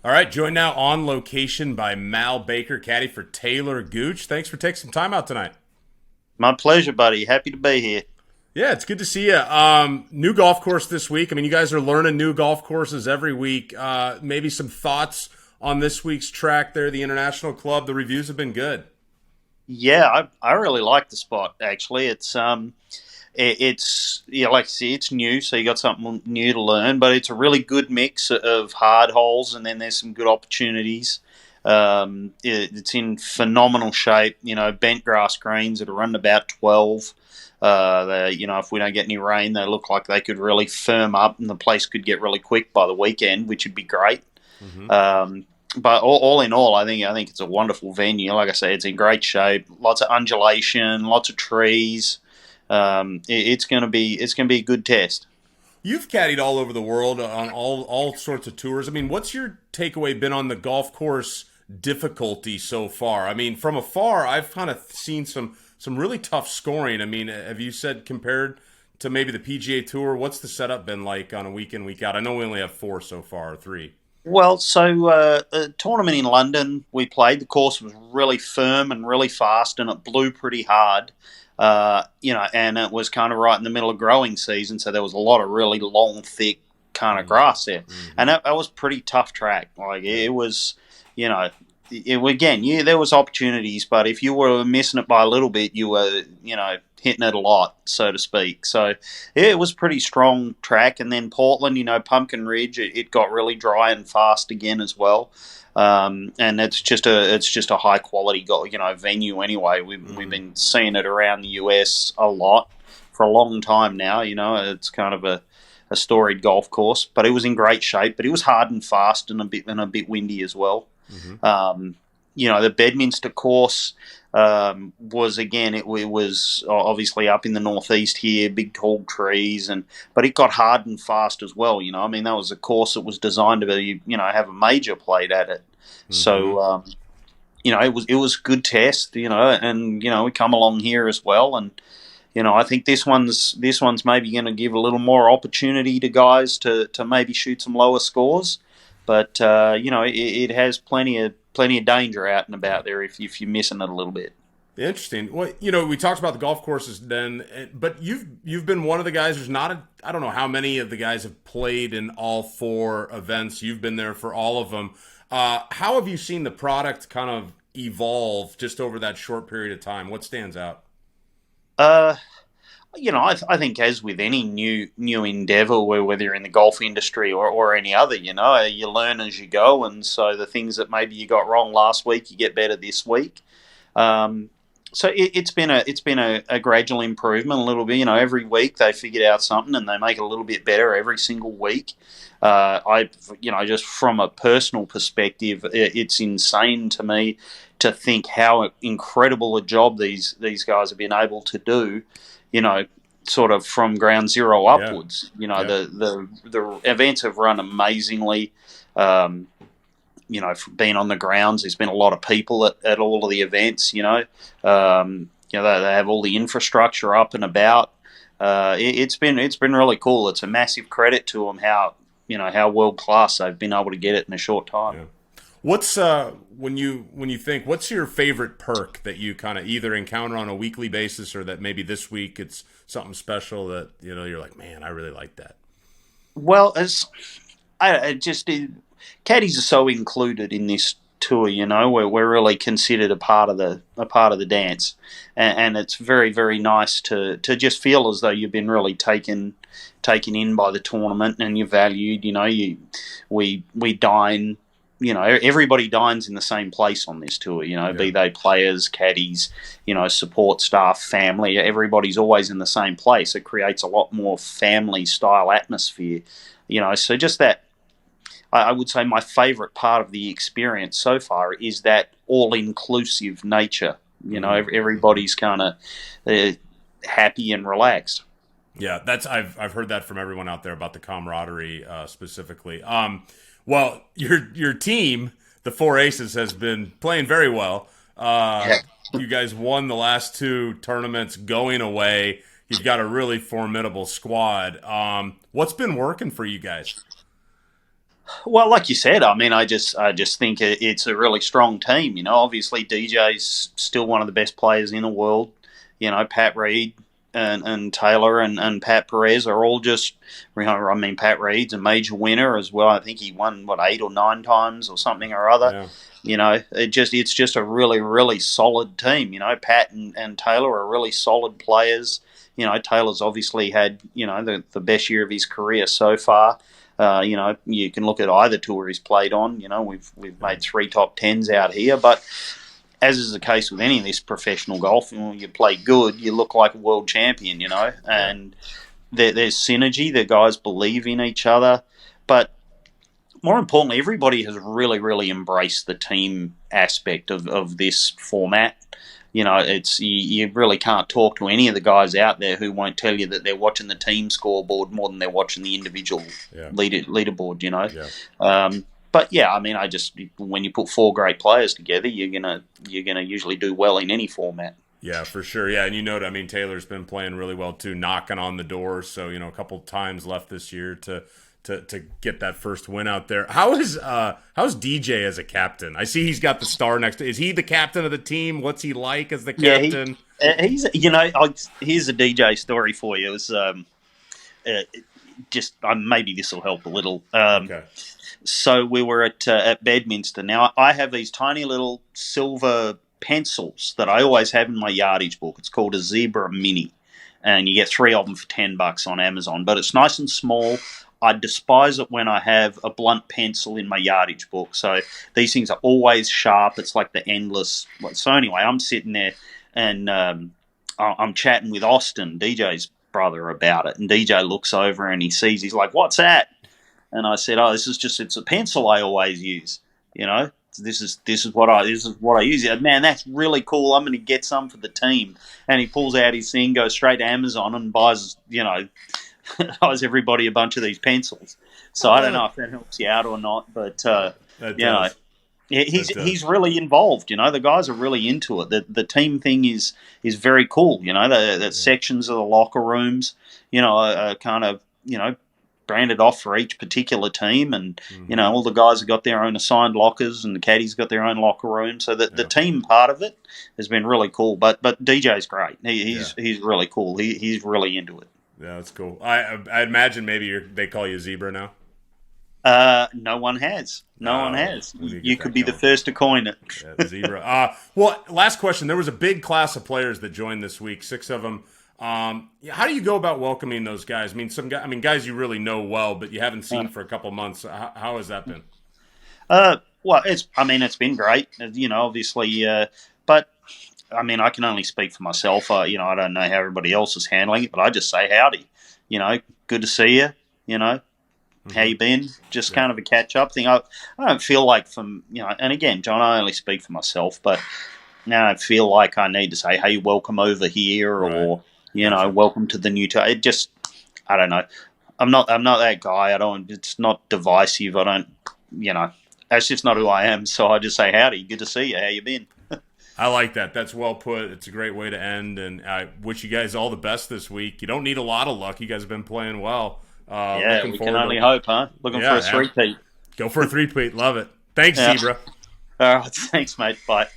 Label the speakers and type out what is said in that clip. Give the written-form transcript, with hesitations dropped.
Speaker 1: All right, joined now on location by Mal Baker, caddy for Talor Gooch. Thanks for taking some time out tonight.
Speaker 2: My pleasure, buddy. Happy to be here.
Speaker 1: Yeah, it's good to see you. New golf course this week. I mean, you guys are learning new golf courses every week. Maybe some thoughts on this week's track there, the International Club. The reviews have been good.
Speaker 2: Yeah, I really like the spot. Actually, it's like I say, it's new, so you got something new to learn. But it's a really good mix of hard holes, and then there's some good opportunities. It's in phenomenal shape. Bent grass greens that are running about 12. If we don't get any rain, they look like they could really firm up, and the place could get really quick by the weekend, which would be great.
Speaker 1: Mm-hmm.
Speaker 2: But all in all, I think it's a wonderful venue. Like I say, it's in great shape. Lots of undulation, lots of trees. It's gonna be a good test.
Speaker 1: You've caddied all over the world on all sorts of tours. I mean, what's your takeaway been on the golf course difficulty so far? I mean, from afar, I've kind of seen some really tough scoring. I mean, have you said compared to maybe the PGA Tour, what's the setup been like on a week in, week out? I know we only have four so far, or three.
Speaker 2: Well, so a tournament in London we played. The course was really firm and really fast, and it blew pretty hard. And it was kind of right in the middle of growing season, so there was a lot of really long, thick kind of grass there, and
Speaker 1: Mm-hmm.
Speaker 2: that was pretty tough track. Like it was, you know, again, yeah, there was opportunities, but if you were missing it by a little bit, you were, hitting it a lot, so to speak. So yeah, it was pretty strong track. And then Portland, Pumpkin Ridge, it got really dry and fast again as well. And it's just a high quality venue anyway. We've
Speaker 1: Mm-hmm.
Speaker 2: been seeing it around the US a lot for a long time now. It's kind of a storied golf course, but it was in great shape. But it was hard and fast and a bit windy as well.
Speaker 1: Mm-hmm.
Speaker 2: The Bedminster course was again it was obviously up in the northeast here, big tall trees, but it got hard and fast as well. I mean that was a course that was designed to be have a major played at it.
Speaker 1: Mm-hmm.
Speaker 2: So it was a good test. And we come along here as well, and I think this one's maybe going to give a little more opportunity to guys to maybe shoot some lower scores. But it has plenty of danger out and about there if you're missing it a little bit.
Speaker 1: Interesting. Well, we talked about the golf courses then, but you've been one of the guys. There's not I don't know how many of the guys have played in all four events. You've been there for all of them. How have you seen the product kind of evolve just over that short period of time? What stands out?
Speaker 2: Uh, I think as with any new endeavor, whether you're in the golf industry or any other, you learn as you go, and so the things that maybe you got wrong last week, you get better this week. Um, so it's been a gradual improvement, a little bit. Every week they figured out something and they make it a little bit better every single week. Just from a personal perspective, it's insane to me to think how incredible a job these guys have been able to do. You know, Sort of from ground zero
Speaker 1: Yeah.
Speaker 2: upwards.
Speaker 1: Yeah.
Speaker 2: The events have run amazingly. Um, being on the grounds, there's been a lot of people at all of the events. They have all the infrastructure up and about. It's been really cool. It's a massive credit to them how world class they've been able to get it in a short time.
Speaker 1: Yeah. What's when you think what's your favorite perk that you kind of either encounter on a weekly basis or that maybe this week it's something special that you're like, man, I really like that.
Speaker 2: Well, as I just caddies are so included in this tour. We're really considered a part of the dance, and it's very very nice to just feel as though you've been really taken in by the tournament and you're valued. We dine. Everybody dines in the same place on this tour.
Speaker 1: Yeah.
Speaker 2: Be they players, caddies, support staff, family. Everybody's always in the same place. It creates a lot more family style atmosphere. So just that, I would say my favourite part of the experience so far is that all inclusive nature.
Speaker 1: Mm-hmm.
Speaker 2: Everybody's kind of happy and relaxed.
Speaker 1: Yeah, that's I've heard that from everyone out there about the camaraderie specifically. Well, your team, the Four Aces, has been playing very well. Uh,
Speaker 2: Yeah.
Speaker 1: you guys won the last two tournaments going away. You've got a really formidable squad. What's been working for you guys?
Speaker 2: Well, like you said, I mean, I just think it's a really strong team. Obviously DJ's still one of the best players in the world. Pat Reed and Taylor and Pat Perez are all just. I mean, Pat Reed's a major winner as well. I think he won 8 or 9 times or something or other.
Speaker 1: Yeah.
Speaker 2: It's just a really, really solid team. Pat and Taylor are really solid players. Taylor's obviously had the best year of his career so far. You can look at either tour he's played on. We've made 3 top 10s out here, but as is the case with any of this professional golf, you play good, you look like a world champion. And there's synergy. The guys believe in each other, but more importantly, everybody has really, really embraced the team aspect of this format. It's you really can't talk to any of the guys out there who won't tell you that they're watching the team scoreboard more than they're watching the individual leaderboard. But yeah, I mean, when you put 4 great players together, you're gonna usually do well in any format.
Speaker 1: Yeah, for sure. Yeah, and I mean, Taylor's been playing really well too, knocking on the door. So a couple times left this year to get that first win out there. How's DJ as a captain? I see he's got the star next to. Is he the captain of the team? What's he like as the captain?
Speaker 2: Yeah, he's. Here's a DJ story for you. It was maybe this will help a little.
Speaker 1: Okay.
Speaker 2: So we were at Bedminster. Now I have these tiny little silver pencils that I always have in my yardage book. It's called a Zebra Mini, and you get 3 of them for $10 on Amazon. But it's nice and small. I despise it when I have a blunt pencil in my yardage book. So these things are always sharp. It's like the endless. So anyway, I'm sitting there and I'm chatting with Austin, DJ's brother, about it. And DJ looks over and he's like, "What's that?" And I said, "Oh, it's a pencil I always use. This is what I use." Man, that's really cool. I'm going to get some for the team. And he pulls out his thing, goes straight to Amazon and buys buys everybody a bunch of these pencils. So I don't know if that helps you out or not, but he's really involved. The guys are really into it. The team thing is very cool. The sections of the locker rooms, are kind of branded off for each particular team, and all the guys have got their own assigned lockers, and the caddies got their own locker room. So that the team part of it has been really cool. But DJ's great. He's really cool. He's really into it.
Speaker 1: Yeah, that's cool. I imagine maybe they call you Zebra now.
Speaker 2: No one has. No one has. You could be the first to coin it.
Speaker 1: Yeah, Zebra. Well, last question. There was a big class of players that joined this week. 6 of them. How do you go about welcoming those guys? I mean, guys you really know well, but you haven't seen for a couple months. How has that been?
Speaker 2: Well, it's been great. Obviously, but I mean, I can only speak for myself. I don't know how everybody else is handling it, but I just say howdy. Good to see you. How you been? Just kind of a catch up thing. I don't feel like and again, John, I only speak for myself, but now I feel like I need to say, hey, welcome over here, or welcome to the new tour. It just, I don't know. I'm not that guy. It's not divisive. I don't, that's just not who I am. So I just say howdy. Good to see you. How you been?
Speaker 1: I like that. That's well put. It's a great way to end, and I wish you guys all the best this week. You don't need a lot of luck. You guys have been playing well.
Speaker 2: We can only hope, huh? Looking for a three-peat.
Speaker 1: Go for a three-peat. Love it. Thanks, Zebra.
Speaker 2: All right. Thanks, mate. Bye.